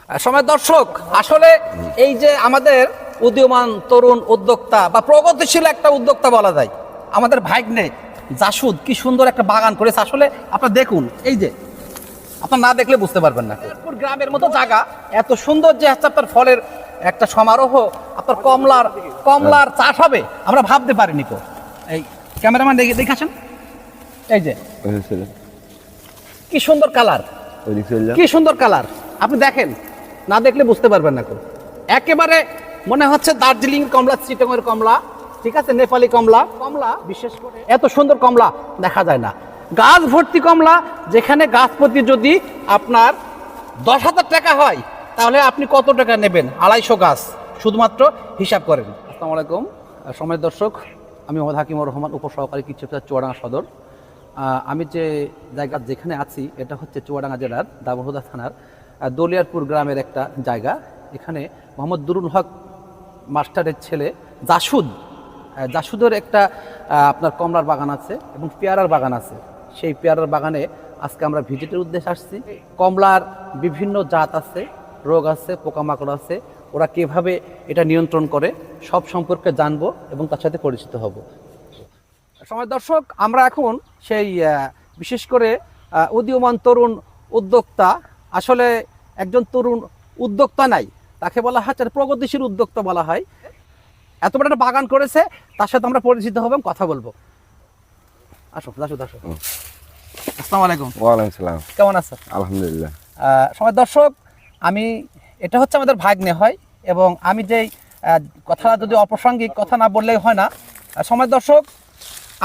সময় দর্শক, আসলে এই যে আমাদের উদীয়মান তরুণ উদ্যোক্তা বা প্রগতিশীল একটা উদ্যোক্তা বলা যায়, আমাদের ভাগ্নে জাসুদ কি সুন্দর একটা বাগান করেছে। আসলে আপনারা দেখুন, এই যে আপনার না দেখলে বুঝতে পারবেন না, গ্রামের মতো জায়গা এত সুন্দর যে হচ্ছে আপনার ফলের একটা সমারোহ, আপনার কমলার চাষ হবে আমরা ভাবতে পারিনি। তো এই ক্যামেরাম্যান দেখাচ্ছেন, এই যে কি সুন্দর কালার, কি সুন্দর কালার, আপনি দেখেন, না দেখলে বুঝতে পারবেন না। একেবারে মনে হচ্ছে দার্জিলিং কমলা, চিটাগংয়ের কমলা, ঠিক আছে, নেপালি কমলা। বিশেষ করে এত সুন্দর কমলা দেখা যায় না। গাছ ভর্তি কমলা, যেখানে গাছ প্রতি যদি আপনার 10,000 টাকা হয় তাহলে আপনি কত টাকা নেবেন? 250 গাছ, শুধুমাত্র হিসাব করেন। আসসালামু আলাইকুম সময় দর্শক, আমি মোহাম্মদ হাকিমুর রহমান, উপসহকারী কৃষি অফিসার, চুয়াডাঙ্গা সদর। আমি যে জায়গা যেখানে আছি এটা হচ্ছে চুয়াডাঙ্গা জেলার দামোহদা থানার দলিয়ারপুর গ্রামের একটা জায়গা। এখানে মোহাম্মদ দুরুল হক মাস্টারের ছেলে জাসুদের একটা আপনার কমলার বাগান আছে এবং পেয়ারার বাগান আছে। সেই পেয়ারার বাগানে আজকে আমরা ভিজিটের উদ্দেশ্যে আসছি। কমলার বিভিন্ন জাত আছে, রোগ আছে, পোকামাকড় আছে, ওরা কিভাবে এটা নিয়ন্ত্রণ করে সব সম্পর্কে জানবো এবং তার সাথে পরিচিত হব। সময় দর্শক, আমরা এখন সেই বিশেষ করে উদীয়মান তরুণ উদ্যোক্তা, আসলে একজন তরুণ উদ্যোক্তা নাই, তাকে বলা হয় প্রগতিশীল উদ্যোক্তা বলা হয়। এত বড় একটা বাগান করেছে, তার সাথে আমরা পরিচিত হব, কথা বলবো। আসো আসো। আসসালামু আলাইকুম। ওয়ালাইকুম সালাম। কেমন আছেন? আলহামদুলিল্লাহ। সময় দর্শক, আমি এটা হচ্ছে আমাদের ভাগ্নে হয়, এবং আমি যেই কথা যদি অপ্রাসঙ্গিক কথা না বললেই হয় না। সময় দর্শক,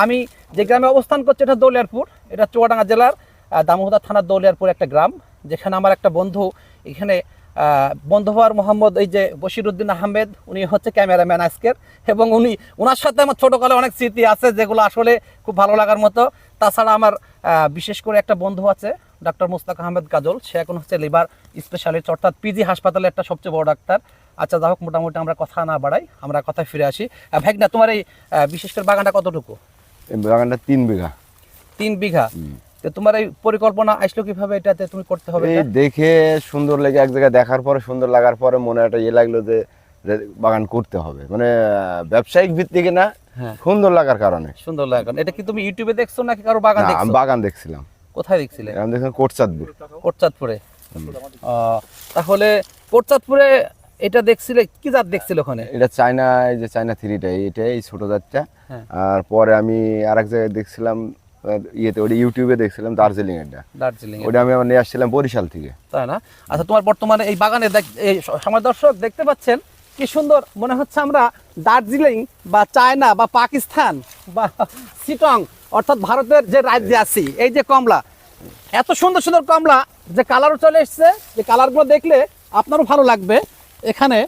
আমি যে গ্রামে অবস্থান করছি এটা দলিয়ারপুর, এটা চুয়াডাঙ্গা জেলার দামোহদা থানার দলিয়ারপুর একটা গ্রাম, যেখানে আমার একটা বন্ধু, এখানে বন্ধুভার মোহাম্মদ এই যে বশিরউদ্দিন আহমেদ, উনি হচ্ছে ক্যামেরাম্যান আজকের, এবং ওনার সাথে আমার ছোটোকালে অনেক স্মৃতি আছে যেগুলো আসলে খুব ভালো লাগার মতো। তাছাড়া আমার বিশেষ করে একটা বন্ধু আছে ডক্টর মুস্তাক আহমেদ কাজল, সে এখন হচ্ছে লিভার স্পেশালিস্ট, অর্থাৎ পিজি হাসপাতালে একটা সবচেয়ে বড় ডাক্তার। আচ্ছা, যাই হোক, মোটামুটি আমরা কথা না বাড়াই, আমরা কথায় ফিরে আসি। ভাগনা, তোমার এই বিশেষ করে বাগানটা কতটুকু? এই বাগানটা 3 বিঘা। 3 বিঘা। তো তোমার এই পরিকল্পনা আসলো কিভাবে, এটাতে তুমি করতে হবে? এই দেখে সুন্দর লেগে, এক জায়গায় দেখার পরে সুন্দর লাগার পরে মনে একটা লাগলো যে বাগান করতে হবে, মানে ব্যবসায়িক ভিত্তিক না, সুন্দর লাগার কারণে। সুন্দর লাগার। এটা কি তুমি ইউটিউবে দেখছো নাকি কারো বাগান দেখছো? আমি বাগান দেখছিলাম। কোথায় দেখছিলে? আমি দেখলাম কোটচাঁদপুরে। তাহলে কোটচাঁদপুরে এটা দেখছিলে, কি জাত দেখছিলে ওখানে? এটা চায়না, এই যে চায়না 3টা, এটা এই ছোট জাতটা। আর পরে আমি আরেক জায়গায় দেখছিলাম, ওটা ইউটিউবে দেখছিলাম, দার্জিলিং। ওটা আমি নিয়ে আসছিলাম বরিশাল থেকে, তাই না? আচ্ছা, তোমার বর্তমানে এই বাগানে এই সময় দর্শক দেখতে পাচ্ছেন কি সুন্দর, মনে হচ্ছে আমরা দার্জিলিং বা চায়না বা পাকিস্তান বা চিটং, অর্থাৎ ভারতের যে রাজ্যে আছি। এই যে কমলা, এত সুন্দর সুন্দর কমলা, যে কালারও চলে এসছে, যে কালারগুলো দেখলে আপনারও ভালো লাগবে। এখানে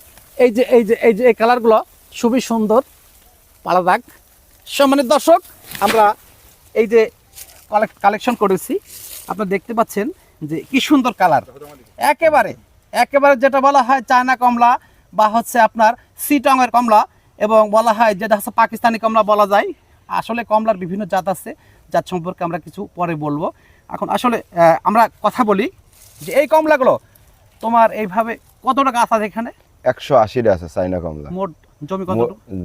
এই কালারগুলো খুবই সুন্দর, পালা দাগ। সম্মানিত দর্শক, আমরা এই যে কালেকশন করেছি, আপনারা দেখতে পাচ্ছেন যে কি সুন্দর কালার, একেবারে যেটা বলা হয় চায়না কমলা বা হচ্ছে আপনার চিটংয়ের কমলা, এবং বলা হয় যেটা হচ্ছে পাকিস্তানি কমলা বলা যায়। আসলে কমলার বিভিন্ন জাত আছে, জাত সম্পর্কে আমরা কিছু পরে বলবো। এখন আসলে আমরা কথা বলি যে এই কমলাগুলো তোমার এইভাবে কতটা গাছ আছে এখানে? 180টা আছে চায়না কমলা। মোট জমি কত?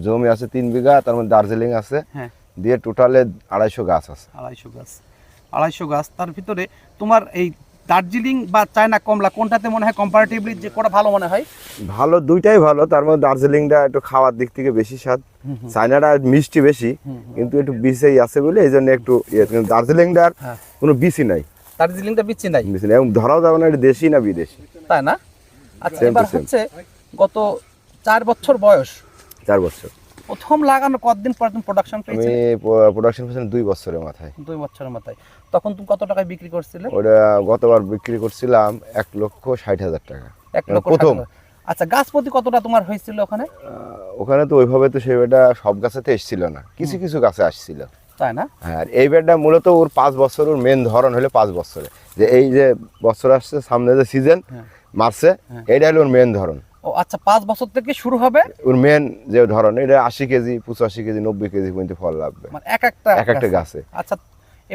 জমি আছে 3 বিঘা, তার মধ্যে দার্জিলিং আছে, হ্যাঁ, দিয়ে টোটালে 250 গাছ আছে। 250 গাছ। তার ভিতরে তোমার এই দার্জিলিং বা চায়না কমলা কোনটাতে মনে হয় কম্পারেটিভলি যে কোনটা ভালো মনে হয়? ভালো, দুইটাই ভালো। তার মধ্যে দার্জিলিংটা একটু খাওয়ার দিক থেকে বেশি স্বাদ, চায়নাটা মিষ্টি বেশি, কিন্তু একটু বিষই আছে বলে এই জন্য একটু কিন্তু দার্জিলিংটার কোনো বিষই নাই। দার্জিলিংটা বিচি নাই, এবং ধরাও যাবে না এটা দেশি না বিদেশি, তাই না? আচ্ছা, এবার হচ্ছে গত 4 বছর বয়স। 4 বছর। প্রথম লাগানো কতদিন পর তুমি প্রোডাকশন পেয়েছিলে? আমি প্রোডাকশন পেয়েছিলাম 2 বছরের মাথায়। 2 বছরের মাথায়। তখন তুমি কত টাকায় বিক্রি করছিলে? ওটা গতবার বিক্রি করছিলাম 1,60,000 টাকা। 1 লক্ষ প্রথম। আচ্ছা, গাছ প্রতি কতটা তোমার হয়েছিল ওখানে? ওখানে তো ওইভাবে তো সেটা সব গাছেতে এসেছিল না, কিছু কিছু গাছে আসছিল, তাই না? হ্যাঁ। এই বেডটা মূলত ওর 5 বছর, ওর মেন ধরন হলো 5 বছরে, যে এই যে বছর আসছে সামনে যে সিজন মার্চে, এইটা হলো ওর মেন ধরন। ও আচ্ছা, 5 বছর থেকে শুরু হবে ওর মেন যে ধরন, এটা 80 কেজি, 85 কেজি, 90 কেজি পর্যন্ত ফল লাগবে, মানে এক একটা গাছে। আচ্ছা,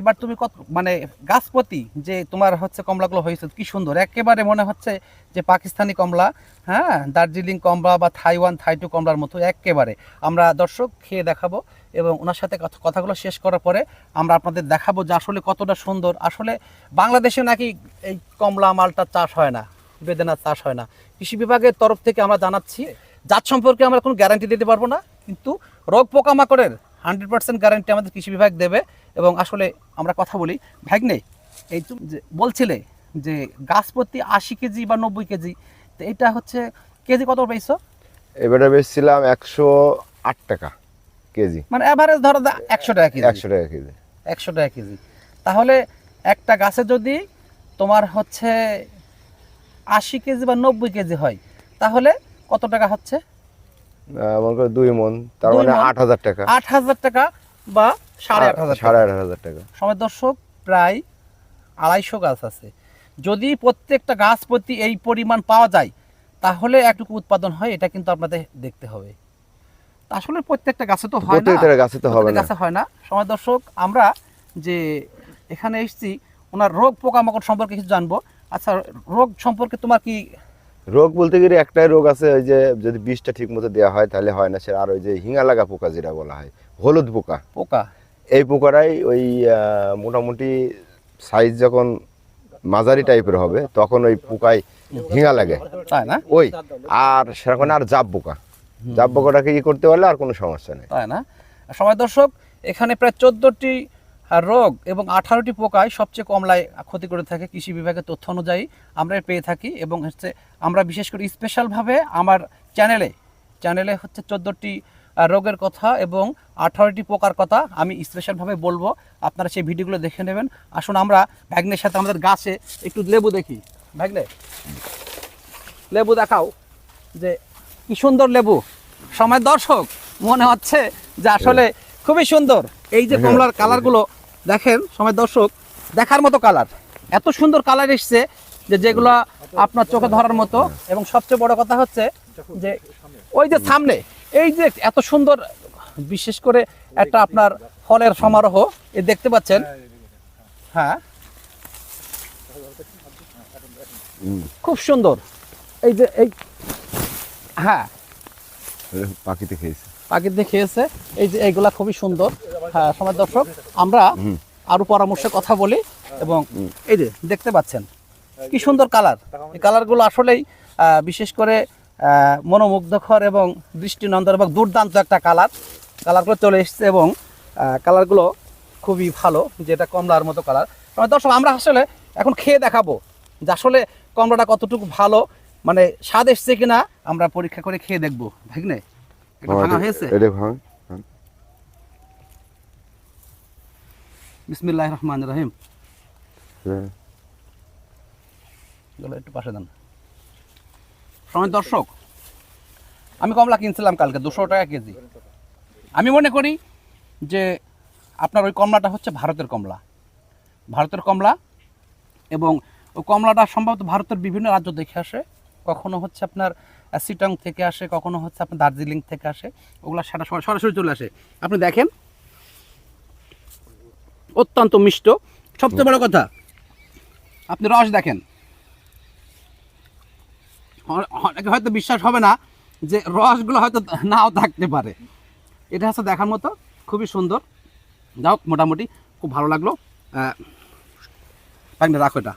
এবার তুমি কত মানে গাছপতি যে তোমার হচ্ছে কমলাগুলো হয়েছে কি সুন্দর, একেবারে মনে হচ্ছে যে পাকিস্তানি কমলা, হ্যাঁ, দার্জিলিং কমলা বা থাইওয়ান থাইটু কমলার মতো একেবারে। আমরা দর্শক খেয়ে দেখাবো এবং ওনার সাথে কথাগুলো শেষ করার পরে আমরা আপনাদের দেখাবো যে আসলে কতটা সুন্দর। আসলে বাংলাদেশে নাকি এই কমলা মালটা চাষ হয় না, বেদানা চাষ হয় না। কৃষি বিভাগের তরফ থেকে আমরা জানাচ্ছি, জাত সম্পর্কে আমরা কোনো গ্যারান্টি দিতে পারবো না, কিন্তু রোগ পোকামাকড়ের 100% গ্যারান্টি আমাদের কৃষি বিভাগ দেবে। এবং আসলে আমরা কথা বলি, ভাগ্নে এই তুমি যে বলছিলে যে গাছ প্রতি 80 কেজি বা 90 কেজি, তো এটা হচ্ছে কেজি কত পেয়েছো? এবারে বেচছিলাম 108 টাকা কেজি, মানে এভারেজ ধরো 100 টাকা কেজি। 100 টাকা কেজি। 100 টাকা কেজি। তাহলে একটা গাছে যদি তোমার হচ্ছে 80 কেজি বা 90 কেজি হয়, তাহলে কত টাকা হচ্ছে? মনে করো 2 মণ, তার 2 মানে মণ, 8,000 টাকা। 8,000 টাকা বা 8,500 টাকা। 8,500 টাকা। সময় দর্শক প্রায় 250 গাছ আছে। যদি প্রত্যেকটা গাছ প্রতি এই পরিমাণ পাওয়া যায়, তাহলে একটুকু উৎপাদন হয়, এটা কিন্তু আপনাদের দেখতে হবে। আসলে প্রত্যেকটা গাছে তো হয় না, প্রত্যেকটা গাছে তো হবে প্রত্যেকটা না। গাছে হয় না। সময় দর্শক আমরা যে এখানে এসেছি ওনার রোগ পোকামাকড় সম্পর্কে কিছু জানবো। আচ্ছা, রোগ সম্পর্কে তোমার কি? রোগ বলতে গেলে একটাই রোগ আছে, ওই যে যদি বীজটা ঠিক মতো দেওয়া হয় তাহলে হয় না, সে আর ওই যে হিঙা লাগা পোকা যেটা বলা হয়, হলুদ পোকা। পোকা, এই পোকাটাই ওই মোটামুটি সাইজ যখন মাঝারি টাইপের হবে তখন ওই পোকায় হিঙা লাগে, তাই না? ওই আর সেরকম আর জাব পোকা। জাব পোকাটাকে ই করতে পারলে আর কোনো সমস্যা নেই, তাই না? সময় দর্শক এখানে প্রায় 14টি রোগ এবং 18টি পোকায় সবচেয়ে কমলায় ক্ষতি করে থাকে কৃষি বিভাগের তথ্য অনুযায়ী আমরা পেয়ে থাকি। এবং হচ্ছে আমরা বিশেষ করে স্পেশালভাবে আমার চ্যানেলে হচ্ছে 14টি রোগের কথা এবং 18টি পোকার কথা আমি স্পেশালভাবে বলবো, আপনারা সেই ভিডিওগুলো দেখে নেবেন। আসুন আমরা ভাগ্নের সাথে আমাদের গাছে একটু লেবু দেখি। ভাগ্নে, লেবু দেখাও যে কি সুন্দর লেবু। সময় দর্শক মনে হচ্ছে যে আসলে খুবই সুন্দর। এই যে কমলার কালারগুলো দেখেন সময় দর্শক, দেখার মতো কালার, এত সুন্দর কালার এসছে যে যেগুলো আপনার চোখে ধরার মতো। এবং সবচেয়ে বড় কথা হচ্ছে যে ওই যে সামনে এই যে এত সুন্দর, বিশেষ করে একটা আপনার ফলের সমারোহ এ দেখতে পাচ্ছেন। হ্যাঁ, খুব সুন্দর। এই যে এই, হ্যাঁ, পাখিতে খেয়েছে। পাখিতে খেয়েছে। এই যে এইগুলা খুবই সুন্দর। হ্যাঁ সময় দর্শক আমরা আরো পরামর্শে কথা বলি। এবং এই যে দেখতে পাচ্ছেন কি সুন্দর কালার, এই কালারগুলো আসলেই বিশেষ করে মনোমুগ্ধকর এবং দৃষ্টিনন্দন এবং দুর্দান্ত একটা কালারগুলো চলে এসছে। এবং কালারগুলো খুবই ভালো, যেটা কমলার মতো কালার। সময় দর্শক আমরা আসলে এখন খেয়ে দেখাবো যে আসলে কমলাটা কতটুকু ভালো, মানে স্বাদ এসছে কিনা আমরা পরীক্ষা করে খেয়ে দেখবো। ভাগ্নে, এটা ভাঙা হয়েছে? বিসমিল্লাহির রহমানির রহিম। একটু পাশে দেন। সময় দর্শক আমি কমলা কিনছিলাম কালকে 200 টাকা কেজি। আমি মনে করি যে আপনার ওই কমলাটা হচ্ছে ভারতের কমলা। এবং ওই কমলাটা সম্ভবত ভারতের বিভিন্ন রাজ্য দেখে আসে, কখনো হচ্ছে আপনার সিটং থেকে আসে, কখনো হচ্ছে আপনার দার্জিলিং থেকে আসে, ওগুলা সেটা সরাসরি চলে আসে। আপনি দেখেন অত্যন্ত মিষ্ট। সবচেয়ে বড় কথা আপনি রস দেখেন, অনেকে হয়তো বিশ্বাস হবে না যে রসগুলো হয়তো নাও থাকতে পারে। এটা হচ্ছে দেখার মতো, খুবই সুন্দর। যাও মোটামুটি খুব ভালো লাগলো। রাখো এটা।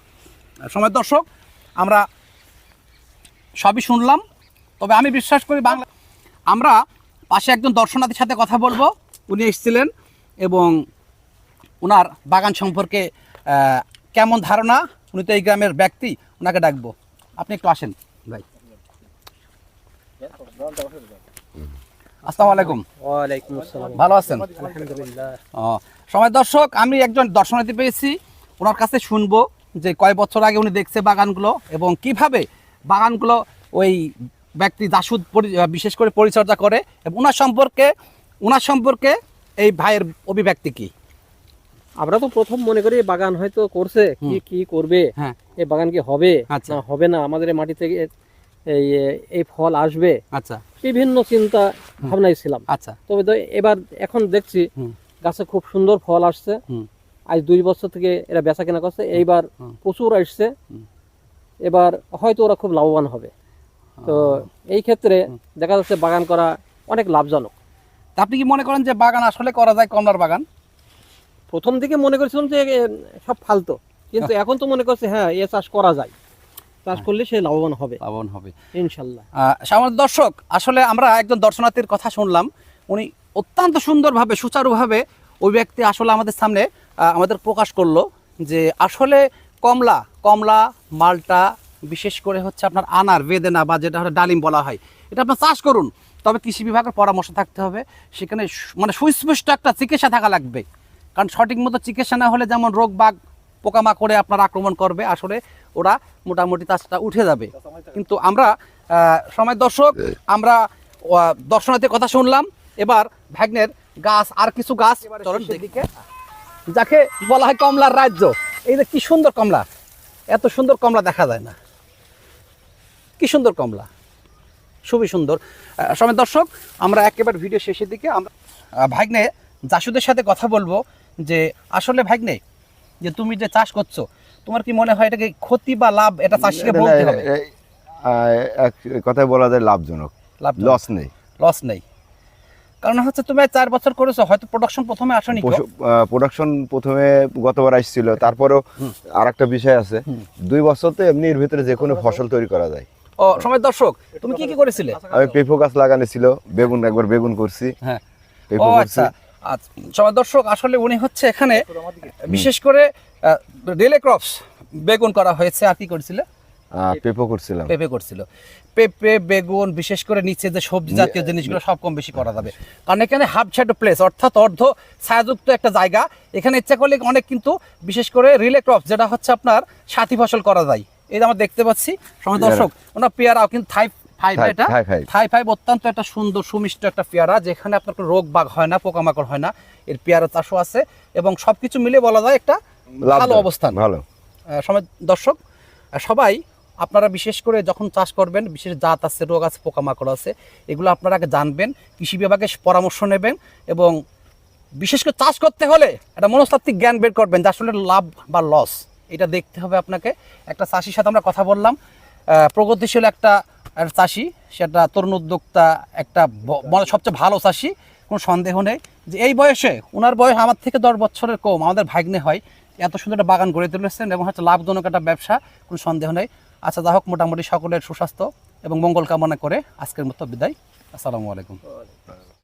সময় দর্শক আমরা সবই শুনলাম, তবে আমি বিশ্বাস করি বাংলা। আমরা পাশে একজন দর্শনার্থীর সাথে কথা বলবো, উনি এসেছিলেন এবং ওনার বাগান সম্পর্কে কেমন ধারণা, উনি তো এই গ্রামের ব্যক্তি, ওনাকে ডাকবো। আপনি একটু আসেন ভাই। আসসালামু আলাইকুম। ওয়ালাইকুম আসসালাম। ভালো আছেন? আলহামদুলিল্লাহ। সময় দর্শক আমি একজন দর্শনার্থী পেয়েছি, ওনার কাছে শুনবো যে কয় বছর আগে উনি দেখছে বাগানগুলো এবং কিভাবে বাগানগুলো ওই ব্যক্তি জাসুদ বিশেষ করে পরিচর্যা করে, এবং ওনার সম্পর্কে এই ভাইয়ের অভিব্যক্তি কি। আমরা তো প্রথম মনে করি বাগান হয়তো করছে, কি করবে, হ্যাঁ, এই বাগান কি হবে আচ্ছা, না হবে না, আমাদের এই মাটি থেকে এই ফল আসবে, আচ্ছা, বিভিন্ন চিন্তা ভাবনায় ছিলাম। আচ্ছা, তবে তো এবার এখন দেখছি গাছে খুব সুন্দর ফল আসছে, আজ 2 বছর থেকে এরা বেচা কেনা করছে, এইবার প্রচুর আসছে, এবার হয়তো ওরা খুব লাভবান হবে। তো এই ক্ষেত্রে দেখা যাচ্ছে বাগান করা অনেক লাভজনক। তা আপনি কি মনে করেন যে বাগান আসলে করা যায়, কমলার বাগান? প্রথম দিকে মনে করেছিলাম যে সব ফালতু, কিন্তু এখন তো মনে করছে হ্যাঁ এ চাষ করা যায়, চাষ করলে সে লাভবান হবে, লাভবান হবে ইনশাল্লাহ। আমার দর্শক, আসলে আমরা একজন দর্শনার্থীর কথা শুনলাম, উনি অত্যন্ত সুন্দরভাবে সুচারুভাবে ওই ব্যক্তি আসলে আমাদের সামনে আমাদের প্রকাশ করলো যে আসলে কমলা মালটা, বিশেষ করে হচ্ছে আপনার আনার, বেদেনা বা যেটা হলো ডালিম বলা হয়, এটা আপনার চাষ করুন, তবে কৃষি বিভাগের পরামর্শ থাকতে হবে, সেখানে মানে সুস্পষ্ট একটা চিকিৎসা থাকা লাগবে। কারণ সঠিক মতো চিকিৎসা না হলে যেমন রোগ বাগ পোকামাকড়ে আপনার আক্রমণ করবে, আসলে ওরা মোটামুটি চাষটা উঠে যাবে। কিন্তু আমরা সময় দর্শক, আমরা দর্শনার্থীর কথা শুনলাম, এবার ভাগ্নের গাছ, আর কিছু গাছ চলুন দেখি, যাকে বলা হয় কমলার রাজ্য। এই যে কি সুন্দর কমলা, এত সুন্দর কমলা দেখা যায় না, কি সুন্দর কমলা, খুবই সুন্দর। সময় দর্শক, আমরা একেবারে ভিডিও শেষের দিকে আমরা ভাগ্নে জাসুদের সাথে কথা বলবো যে আসলে ভাগ্নে, যে তুমি যে চাষ করছো, তোমার কি মনে হয় এটা কি ক্ষতি বা লাভ, এটা চাষিকে বলতে হবে? এক কথায় বলা যায় লাভজনক, লস নেই। লস নেই, কারণ হচ্ছে তুমি 4 বছর করেছো, হয়তো প্রোডাকশন প্রথমে আসেনি। প্রোডাকশন প্রথমে গতবার আসছিল, তারপরেও আরেকটা বিষয় আছে, 2 বছর তো এমনি এর ভিতরে যে কোনো ফসল তৈরি করা যায়। ও সময় দর্শক, তুমি কি কি করেছিলে? আমি পেঁপো গাছ লাগানো ছিল, একবার বেগুন করছি। হ্যাঁ, পেঁপো ও করছি। আচ্ছা, সময় দর্শক, আসলে উনি হচ্ছে এখানে বিশেষ করে রিলে ক্রপস বেগুন করা হয়েছে, আর কি করেছিল? পেঁপো করছিলাম। পেঁপে করছিল, পেঁপে, বেগুন, বিশেষ করে নিচে যে সবজি জাতীয় জিনিসগুলো সব কম বেশি করা যাবে, কারণ এখানে হাফ শ্যাডো প্লেস, অর্থাৎ অর্ধ ছায়াযুক্ত একটা জায়গা। এখানে ইচ্ছা করলে অনেক কিন্তু বিশেষ করে রিলে ক্রপ, যেটা হচ্ছে আপনার সাথী ফসল করা যায়। এই যে আমরা দেখতে পাচ্ছি সময় দর্শক, ওনার পেয়ারাও কিন্তু থাই ফাইভ অত্যন্ত একটা সুন্দর সুমিষ্ট একটা পেয়ারা, যেখানে আপনার কোনো রোগ বাগ হয় না, পোকামাকড় হয় না, এর পেয়ারা চাষও আছে, এবং সবকিছু মিলে বলা যায় একটা ভালো অবস্থান। ভালো সময় দর্শক, সবাই আপনারা বিশেষ করে যখন চাষ করবেন, বিশেষ জাত আছে, রোগ আছে, পোকামাকড় আছে, এগুলো আপনারা আগে জানবেন, কৃষি বিভাগের পরামর্শ নেবেন, এবং বিশেষ করে চাষ করতে হলে একটা মনস্তাত্ত্বিক জ্ঞান বের করবেন যে আসলে লাভ বা লস এটা দেখতে হবে আপনাকে। একটা চাষির সাথে আমরা কথা বললাম, প্রগতিশীল একটা চাষি, সেটা তরুণ উদ্যোক্তা, একটা সবচেয়ে ভালো চাষি, কোনো সন্দেহ নেই যে এই বয়সে, ওনার বয়স আমার থেকে 10 বছরের কম, আমাদের ভাগ্নে হয়, এত সুন্দর একটা বাগান গড়ে তুলেছেন, এবং হচ্ছে লাভজনক একটা ব্যবসা, কোনো সন্দেহ নেই। আচ্ছা, যা হোক, মোটামুটি সকলের সুস্বাস্থ্য এবং মঙ্গল কামনা করে আজকের মতো বিদায়। আসসালামু আলাইকুম।